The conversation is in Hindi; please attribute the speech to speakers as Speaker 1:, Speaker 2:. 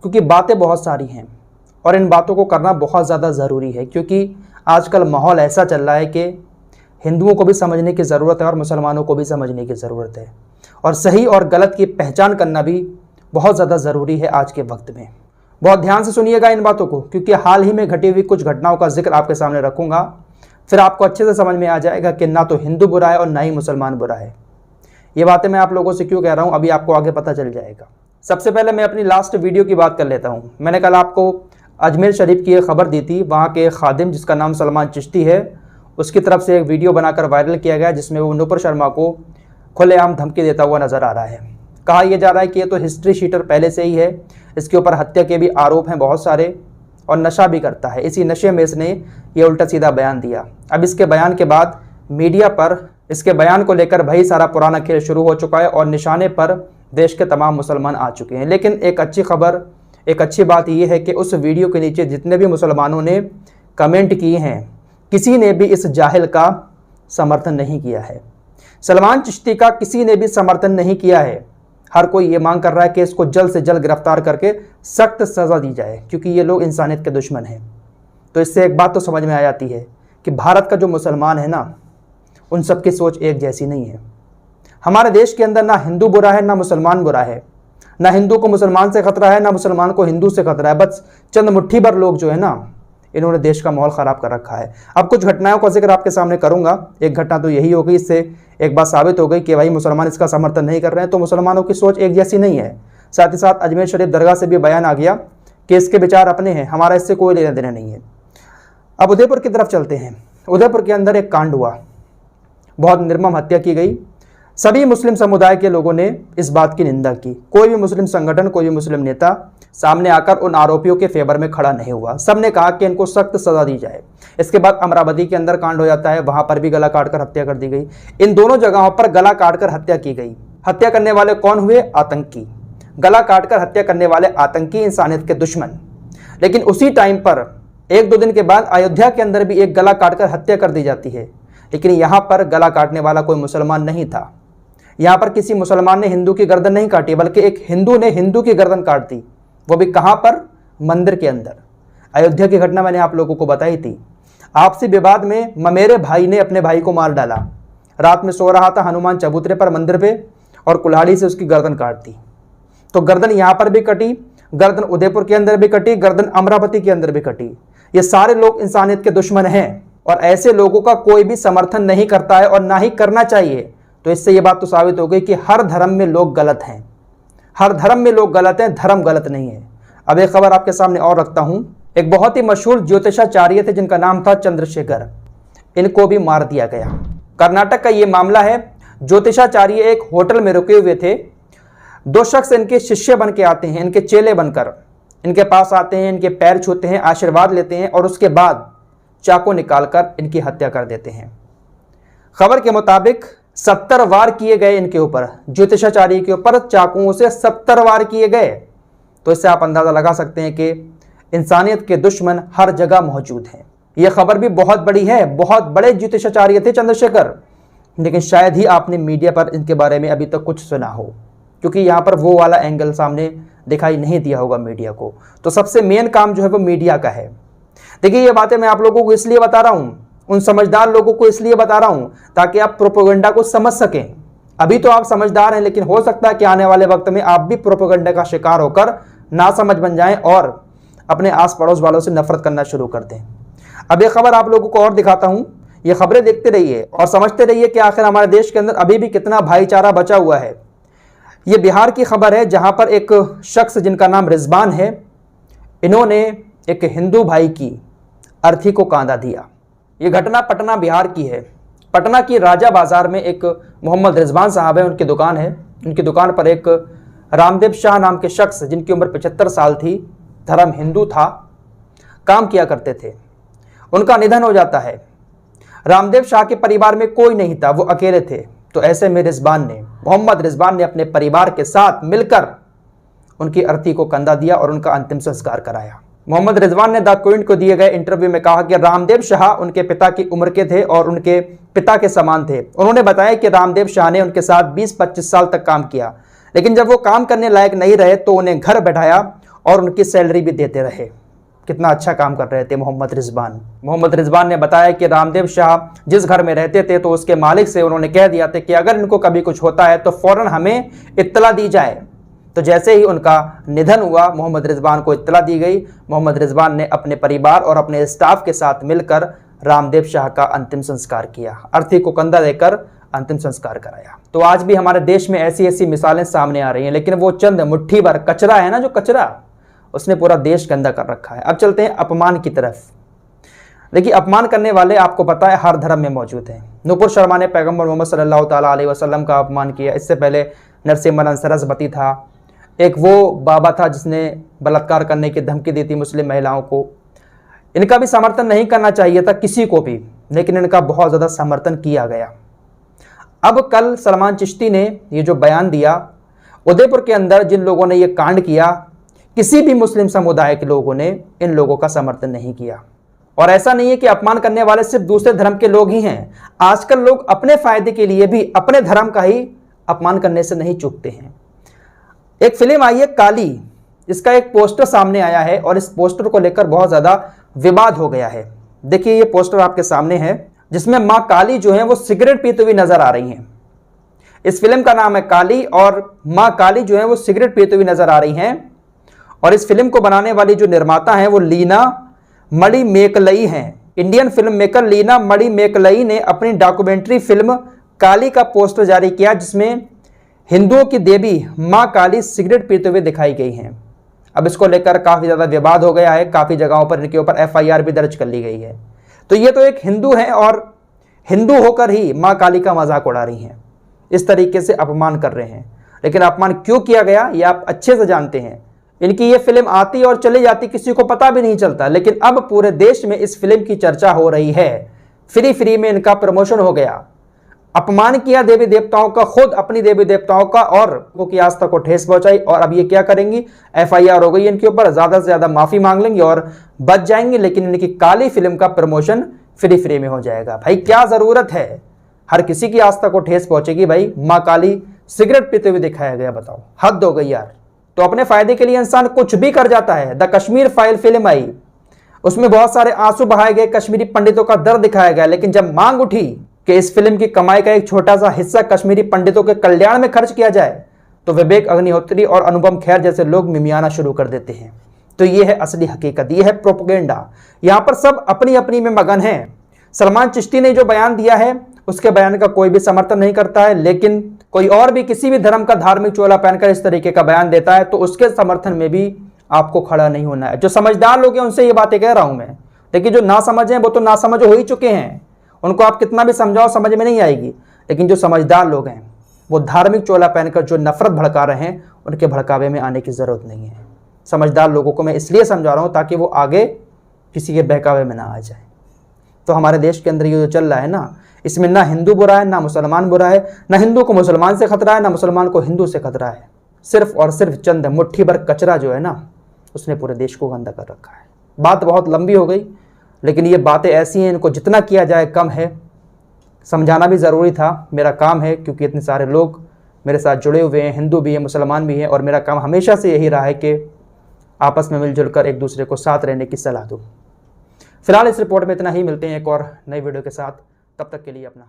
Speaker 1: क्योंकि बातें बहुत सारी हैं और इन बातों को करना बहुत ज़्यादा ज़रूरी है, क्योंकि आजकल माहौल ऐसा चल रहा है कि हिंदुओं को भी समझने की ज़रूरत है और मुसलमानों को भी समझने की ज़रूरत है, और सही और गलत की पहचान करना भी बहुत ज़्यादा ज़रूरी है आज के वक्त में। बहुत ध्यान से सुनिएगा इन बातों को, क्योंकि हाल ही में घटी हुई कुछ घटनाओं का जिक्र आपके सामने रखूंगा। फिर आपको अच्छे से समझ में आ जाएगा कि ना तो हिंदू बुरा है और ना ही मुसलमान बुरा है। ये बातें मैं आप लोगों से क्यों कह रहा हूँ, अभी आपको आगे पता चल जाएगा। सबसे पहले मैं अपनी लास्ट वीडियो की बात कर लेता हूँ। मैंने कल आपको अजमेर शरीफ की एक खबर दी थी। वहाँ के खादिम जिसका नाम सलमान चिश्ती है, उसकी तरफ से एक वीडियो बनाकर वायरल किया गया, जिसमें वो नूपुर शर्मा को खुलेआम धमकी देता हुआ नजर आ रहा है। कहा यह जा रहा है कि ये तो हिस्ट्री शीटर पहले से ही है, इसके ऊपर हत्या के भी आरोप हैं बहुत सारे और नशा भी करता है। इसी नशे में इसने ये उल्टा सीधा बयान दिया। अब इसके बयान के बाद मीडिया पर इसके बयान को लेकर भाई सारा पुराना खेल शुरू हो चुका है और निशाने पर देश के तमाम मुसलमान आ चुके हैं। लेकिन एक अच्छी खबर, एक अच्छी बात यह है कि उस वीडियो के नीचे जितने भी मुसलमानों ने कमेंट किए हैं, किसी ने भी इस जाहिल का समर्थन नहीं किया है। सलमान चिश्ती का किसी ने भी समर्थन नहीं किया है। हर कोई ये मांग कर रहा है कि इसको जल्द से जल्द गिरफ्तार करके सख्त सज़ा दी जाए, क्योंकि ये लोग इंसानियत के दुश्मन हैं। तो इससे एक बात तो समझ में आ जाती है कि भारत का जो मुसलमान है ना, उन सब की सोच एक जैसी नहीं है। हमारे देश के अंदर ना हिंदू बुरा है ना मुसलमान बुरा है, ना हिंदू को मुसलमान से खतरा है ना मुसलमान को हिंदू से खतरा है। बस चंद मुट्ठी भर लोग जो है ना, इन्होंने देश का माहौल ख़राब कर रखा है। अब कुछ घटनाओं का जिक्र आपके सामने करूंगा। एक घटना तो यही हो गई, इससे एक बात साबित हो गई कि भाई मुसलमान इसका समर्थन नहीं कर रहे हैं, तो मुसलमानों की सोच एक जैसी नहीं है। साथ ही साथ अजमेर शरीफ दरगाह से भी बयान आ गया कि इसके विचार अपने हैं, हमारा इससे कोई लेना देना नहीं है। अब उदयपुर की तरफ चलते हैं। उदयपुर के अंदर एक कांड हुआ, बहुत निर्मम हत्या की गई। सभी मुस्लिम समुदाय के लोगों ने इस बात की निंदा की। कोई भी मुस्लिम संगठन, कोई भी मुस्लिम नेता सामने आकर उन आरोपियों के फेवर में खड़ा नहीं हुआ। सबने कहा कि इनको सख्त सजा दी जाए। इसके बाद अमरावती के अंदर कांड हो जाता है, वहां पर भी गला काटकर हत्या कर दी गई। इन दोनों जगहों पर गला काटकर हत्या की गई। हत्या करने वाले कौन हुए? आतंकी। गला काटकर हत्या करने वाले आतंकी, इंसानियत के दुश्मन। लेकिन उसी टाइम पर एक दो दिन के बाद अयोध्या के अंदर भी एक गला काटकर हत्या कर दी जाती है। लेकिन यहां पर गला काटने वाला कोई मुसलमान नहीं था। यहां पर किसी मुसलमान ने हिंदू की गर्दन नहीं काटी, बल्कि एक हिंदू ने हिंदू की गर्दन काट दी, वो भी कहां पर? मंदिर के अंदर। अयोध्या की घटना मैंने आप लोगों को बताई थी। आपसी विवाद में ममेरे भाई ने अपने भाई को मार डाला। रात में सो रहा था हनुमान चबूतरे पर मंदिर पे, और कुल्हाड़ी से उसकी गर्दन काट दी। तो गर्दन यहां पर भी कटी, गर्दन उदयपुर के अंदर भी कटी, गर्दन अमरावती के अंदर भी कटी। ये सारे लोग इंसानियत के दुश्मन हैं और ऐसे लोगों का कोई भी समर्थन नहीं करता है और ना ही करना चाहिए। तो इससे ये बात तो साबित हो गई कि हर धर्म में लोग गलत हैं। हर धर्म में लोग गलत हैं, धर्म गलत नहीं है। अब एक खबर आपके सामने और रखता हूं। एक बहुत ही मशहूर ज्योतिषाचार्य थे जिनका नाम था चंद्रशेखर। इनको भी मार दिया गया। कर्नाटक का ये मामला है। ज्योतिषाचार्य एक होटल में रुके हुए थे। दो शख्स इनके शिष्य बन के आते हैं, इनके चेले बनकर इनके पास आते हैं, इनके पैर छूते हैं, आशीर्वाद लेते हैं और उसके बाद चाकू निकालकर इनकी हत्या कर देते हैं। खबर के मुताबिक 70 वार किए गए इनके ऊपर, ज्योतिषाचार्य के ऊपर चाकुओं से 70 वार किए गए। तो इससे आप अंदाजा लगा सकते हैं कि इंसानियत के दुश्मन हर जगह मौजूद हैं। यह खबर भी बहुत बड़ी है। बहुत बड़े ज्योतिषाचार्य थे चंद्रशेखर, लेकिन शायद ही आपने मीडिया पर इनके बारे में अभी तक कुछ सुना हो, क्योंकि यहाँ पर वो वाला एंगल सामने दिखाई नहीं दिया होगा मीडिया को। तो सबसे मेन काम जो है वो मीडिया का है। देखिए, ये बातें मैं आप लोगों को इसलिए बता रहा हूँ, उन समझदार लोगों को इसलिए बता रहा हूं ताकि आप प्रोपेगेंडा को समझ सकें। अभी तो आप समझदार हैं, लेकिन हो सकता है कि आने वाले वक्त में आप भी प्रोपेगेंडा का शिकार होकर नासमझ बन जाएं और अपने आस पड़ोस वालों से नफरत करना शुरू कर दें। अब एक खबर आप लोगों को और दिखाता हूं। ये खबरें देखते रहिए और समझते रहिए कि आखिर हमारे देश के अंदर अभी भी कितना भाईचारा बचा हुआ है। ये बिहार की खबर है, जहां पर एक शख्स जिनका नाम रिजवान है, इन्होंने एक हिंदू भाई की अर्थी को कांदा दिया। ये घटना पटना बिहार की है। पटना की राजा बाजार में एक मोहम्मद रिजवान साहब है, उनकी दुकान है। उनकी दुकान पर एक रामदेव शाह नाम के शख्स, जिनकी उम्र 75 साल थी, धर्म हिंदू था, काम किया करते थे। उनका निधन हो जाता है। रामदेव शाह के परिवार में कोई नहीं था, वो अकेले थे। तो ऐसे में मोहम्मद रिजवान ने अपने परिवार के साथ मिलकर उनकी अर्थी को कंधा दिया और उनका अंतिम संस्कार कराया। मोहम्मद रिजवान ने द क्विंट को दिए गए इंटरव्यू में कहा कि रामदेव शाह उनके पिता की उम्र के थे और उनके पिता के समान थे। उन्होंने बताया कि रामदेव शाह ने उनके साथ 20-25 साल तक काम किया, लेकिन जब वो काम करने लायक नहीं रहे तो उन्हें घर बैठाया और उनकी सैलरी भी देते रहे। कितना अच्छा काम कर रहे थे मोहम्मद रिजवान ने बताया कि रामदेव शाह जिस घर में रहते थे तो उसके मालिक से उन्होंने कह दिया था कि अगर इनको कभी कुछ होता है तो फौरन हमें इत्तला दी जाए। तो जैसे ही उनका निधन हुआ, मोहम्मद रिजवान को इत्तला दी गई। मोहम्मद रिजवान ने अपने परिवार और अपने स्टाफ के साथ मिलकर रामदेव शाह का अंतिम संस्कार किया, अर्थी को कंधा देकर अंतिम संस्कार कराया। तो आज भी हमारे देश में ऐसी ऐसी मिसालें सामने आ रही हैं, लेकिन वो चंद मुट्ठी भर कचरा है ना, जो कचरा उसने पूरा देश गंदा कर रखा है। अब चलते हैं अपमान की तरफ। देखिए, अपमान करने वाले आपको पता है हर धर्म में मौजूद हैं। नूपुर शर्मा ने पैगंबर मोहम्मद सल्लल्लाहु ताला अलैहि वसल्लम का अपमान किया। इससे पहले नरसिम्हन सरस्वती था, एक वो बाबा था जिसने बलात्कार करने की धमकी दी थी मुस्लिम महिलाओं को। इनका भी समर्थन नहीं करना चाहिए था किसी को भी, लेकिन इनका बहुत ज़्यादा समर्थन किया गया। अब कल सलमान चिश्ती ने ये जो बयान दिया, उदयपुर के अंदर जिन लोगों ने ये कांड किया, किसी भी मुस्लिम समुदाय के लोगों ने इन लोगों का समर्थन नहीं किया। और ऐसा नहीं है कि अपमान करने वाले सिर्फ दूसरे धर्म के लोग ही हैं। आजकल लोग अपने फायदे के लिए भी अपने धर्म का ही अपमान करने से नहीं चूकते हैं। एक फिल्म आई है काली, इसका एक पोस्टर सामने आया है और इस पोस्टर को लेकर बहुत ज्यादा विवाद हो गया है। देखिए, ये पोस्टर आपके सामने है जिसमें मां काली जो है वो सिगरेट पीते हुए नजर आ रही हैं। इस फिल्म का नाम है काली और मां काली जो है वो सिगरेट पीते हुए नजर आ रही हैं। और इस फिल्म को बनाने वाली जो निर्माता हैं वो लीना मणिमेकलई हैं। इंडियन फिल्म मेकर लीना मणिमेकलई ने अपनी डॉक्यूमेंट्री फिल्म काली का पोस्टर जारी किया, जिसमें हिंदुओं की देवी मां काली सिगरेट पीते हुए दिखाई गई हैं। अब इसको लेकर काफी ज्यादा विवाद हो गया है, काफी जगहों पर इनके ऊपर FIR भी दर्ज कर ली गई है। तो ये तो एक हिंदू है और हिंदू होकर ही मां काली का मजाक उड़ा रही हैं, इस तरीके से अपमान कर रहे हैं। लेकिन अपमान क्यों किया गया ये आप अच्छे से जानते हैं। इनकी ये फिल्म आती और चली जाती, किसी को पता भी नहीं चलता, लेकिन अब पूरे देश में इस फिल्म की चर्चा हो रही है। फ्री में इनका प्रमोशन हो गया। अपमान किया देवी देवताओं का, खुद अपनी देवी देवताओं का, और लोगों की आस्था को ठेस पहुंचाई। और अब ये क्या करेंगी, FIR हो गई इनके ऊपर, ज्यादा से ज्यादा माफी मांग लेंगे और बच जाएंगे। लेकिन इनकी काली फिल्म का प्रमोशन फ्री में हो जाएगा। भाई क्या जरूरत है, हर किसी की आस्था को ठेस पहुंचेगी। भाई मां काली सिगरेट पीते हुए दिखाया गया, बताओ, हद हो गई यार। तो अपने फायदे के लिए इंसान कुछ भी कर जाता है। द कश्मीर फाइल फिल्म आई, उसमें बहुत सारे आंसू बहाए गए, कश्मीरी पंडितों का दर्द दिखाया गया। लेकिन जब मांग उठी कि इस फिल्म की कमाई का एक छोटा सा हिस्सा कश्मीरी पंडितों के कल्याण में खर्च किया जाए, तो विवेक अग्निहोत्री और अनुपम खेर जैसे लोग मिमियाना शुरू कर देते हैं। तो ये है असली हकीकत, ये है प्रोपेगेंडा। यहां पर सब अपनी अपनी में मगन है। सलमान चिश्ती ने जो बयान दिया है उसके बयान का कोई भी समर्थन नहीं करता है, लेकिन कोई और भी किसी भी धर्म का धार्मिक चोला पहनकर इस तरीके का बयान देता है तो उसके समर्थन में भी आपको खड़ा नहीं होना है। जो समझदार लोग हैं उनसे ये बातें कह रहा हूं मैं। देखिए, जो ना समझ हैं वो तो ना समझ हो ही चुके हैं, उनको आप कितना भी समझाओ समझ में नहीं आएगी। लेकिन जो समझदार लोग हैं वो धार्मिक चोला पहनकर जो नफरत भड़का रहे हैं, उनके भड़कावे में आने की जरूरत नहीं है। समझदार लोगों को मैं इसलिए समझा रहा हूं ताकि वो आगे किसी के बहकावे में ना आ जाए। तो हमारे देश के अंदर ये जो चल रहा है ना, इसमें ना हिंदू बुरा है ना मुसलमान बुरा है, ना हिंदू को मुसलमान से खतरा है ना मुसलमान को हिंदू से खतरा है। सिर्फ और सिर्फ चंद मुट्ठी भर कचरा जो है ना, उसने पूरे देश को गंदा कर रखा है। बात बहुत लंबी हो गई, लेकिन ये बातें ऐसी हैं, इनको जितना किया जाए कम है। समझाना भी ज़रूरी था, मेरा काम है, क्योंकि इतने सारे लोग मेरे साथ जुड़े हुए हैं, हिंदू भी हैं मुसलमान भी हैं, और मेरा काम हमेशा से यही रहा है कि आपस में मिलजुल कर एक दूसरे को साथ रहने की सलाह दूँ। फिलहाल इस रिपोर्ट में इतना ही, मिलते हैं एक और नई वीडियो के साथ। तब तक के लिए अपना